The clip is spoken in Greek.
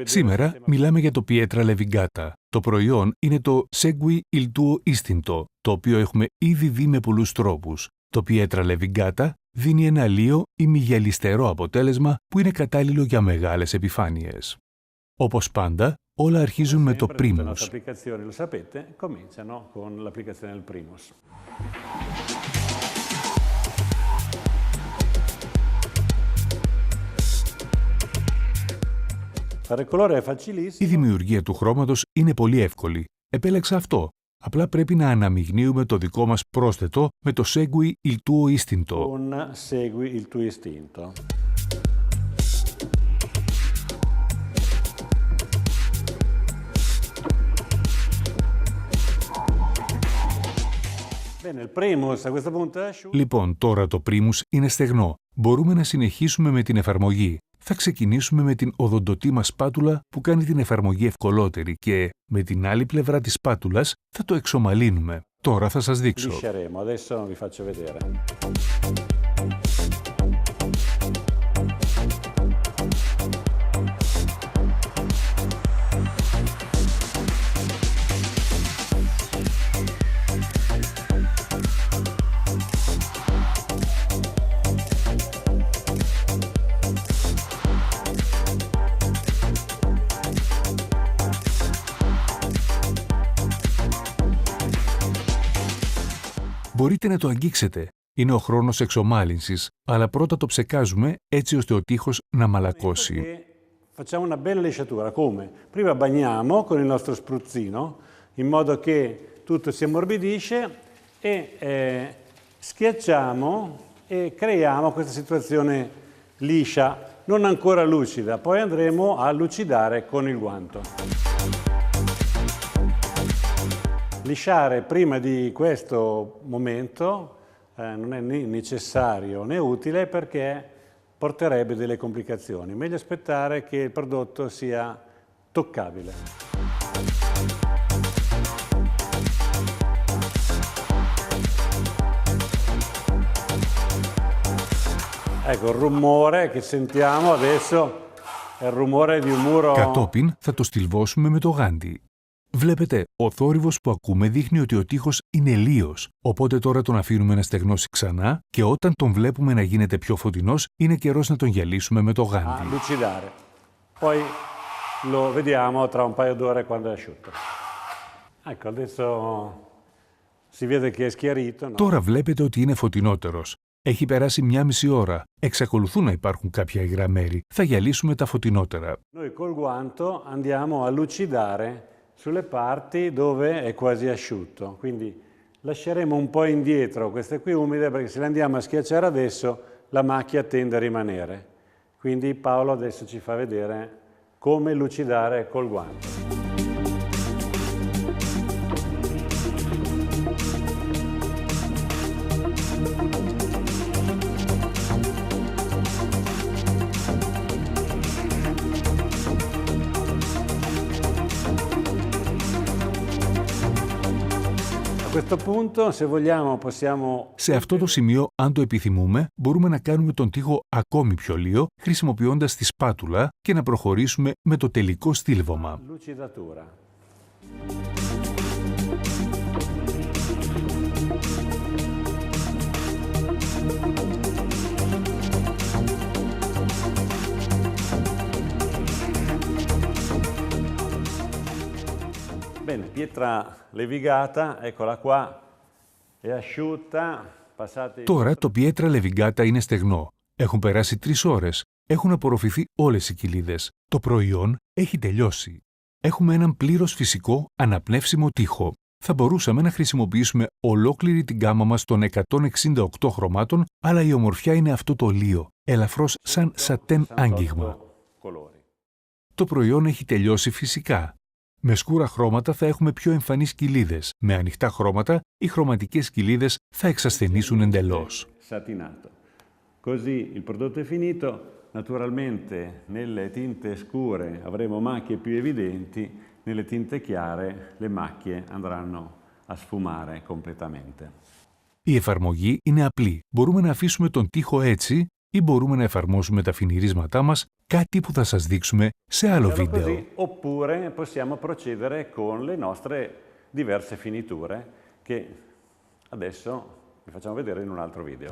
Σήμερα μιλάμε για το Pietra Levigata. Το προϊόν είναι το Segui il tuo istinto, το οποίο έχουμε ήδη δει με πολλούς τρόπους. Το Pietra Levigata δίνει ένα αλείο ημιγελιστερό αποτέλεσμα που είναι κατάλληλο για μεγάλες επιφάνειες. Όπως πάντα, όλα αρχίζουν με το Primus. Η δημιουργία του χρώματος είναι πολύ εύκολη. Επέλεξα αυτό. Απλά πρέπει να αναμειγνύουμε το δικό μας πρόσθετο με το Segui il tuo istinto. Λοιπόν, τώρα το Primus είναι στεγνό. Μπορούμε να συνεχίσουμε με την εφαρμογή. Θα ξεκινήσουμε με την οδοντωτή μας σπάτουλα που κάνει την εφαρμογή ευκολότερη και με την άλλη πλευρά της σπάτουλας θα το εξομαλύνουμε. Τώρα θα σας δείξω. Μπορείτε να το αγγίξετε. Είναι ο χρόνος εξομάλυνσης, αλλά πρώτα το ψεκάζουμε έτσι ώστε ο τοίχος να μαλακώσει. Facciamo una bella lisciatura, come? Prima bagniamo con il nostro spruzzino, in modo che tutto si ammorbidisce e schiacciamo e creiamo questa situazione liscia, non ancora lucida. Poi andremo a lucidare con il guanto. Lisciare prima di questo momento non è né necessario né utile perché porterebbe delle complicazioni. Meglio aspettare che il prodotto sia toccabile. Ecco, il rumore che sentiamo adesso è il rumore di un muro. Κατόπιν θα το στυλβώσουμε με το γάντι. Βλέπετε, ο θόρυβος που ακούμε δείχνει ότι ο τοίχος είναι λίος, οπότε τώρα τον αφήνουμε να στεγνώσει ξανά και όταν τον βλέπουμε να γίνεται πιο φωτεινός, είναι καιρός να τον γυαλίσουμε με το γάντι. Poi lo vediamo tra un paio d'ore quando è asciutto. Ecco, adesso si vede che è schiarito, no? Τώρα βλέπετε ότι είναι fotinoteros. Έχει περάσει 1,5 ώρα. Εξακολουθούν να υπάρχουν κάποια υγρά μέρη. Θα γυαλίσουμε τα φωτεινότερα. Noi col guanto andiamo a lucidare sulle parti dove è quasi asciutto. Quindi lasceremo un po' indietro queste qui umide perché se le andiamo a schiacciare adesso la macchia tende a rimanere. Quindi Paolo adesso ci fa vedere come lucidare col guanto. Σε αυτό το σημείο, αν το επιθυμούμε, μπορούμε να κάνουμε τον τοίχο ακόμη πιο λίο, χρησιμοποιώντας τη σπάτουλα και να προχωρήσουμε με το τελικό στύλβωμα. Bene, Pietra Levigata, eccola qua, è asciutta. Τώρα το Pietra Levigata είναι στεγνό. Έχουν περάσει 3 ώρες. Έχουν απορροφηθεί όλες οι κοιλίδες. Το προϊόν έχει τελειώσει. Έχουμε έναν πλήρως φυσικό, αναπνεύσιμο τοίχο. Θα μπορούσαμε να χρησιμοποιήσουμε ολόκληρη την γκάμα μας των 168 χρωμάτων, αλλά η ομορφιά είναι αυτό το λίο, ελαφρώς σαν σατέν άγγιγμα. Το προϊόν έχει τελειώσει φυσικά. Με σκούρα χρώματα θα έχουμε πιο εμφανείς κοιλίδες. Με ανοιχτά χρώματα, οι χρωματικές κοιλίδες θα εξασθενήσουν εντελώς. Così il prodotto è finito, naturalmente nelle tinte scure avremo macchie più evidenti, nelle tinte chiare le macchie andranno a sfumare completamente. Η εφαρμογή είναι απλή. Μπορούμε να αφήσουμε τον τοίχο έτσι ή μπορούμε να εφαρμόσουμε τα φινιρίσματά μας, κάτι που θα σας δείξουμε σε άλλο βίντεο. Così, oppure possiamo procedere con le nostre diverse finiture che adesso vi facciamo vedere in un altro video.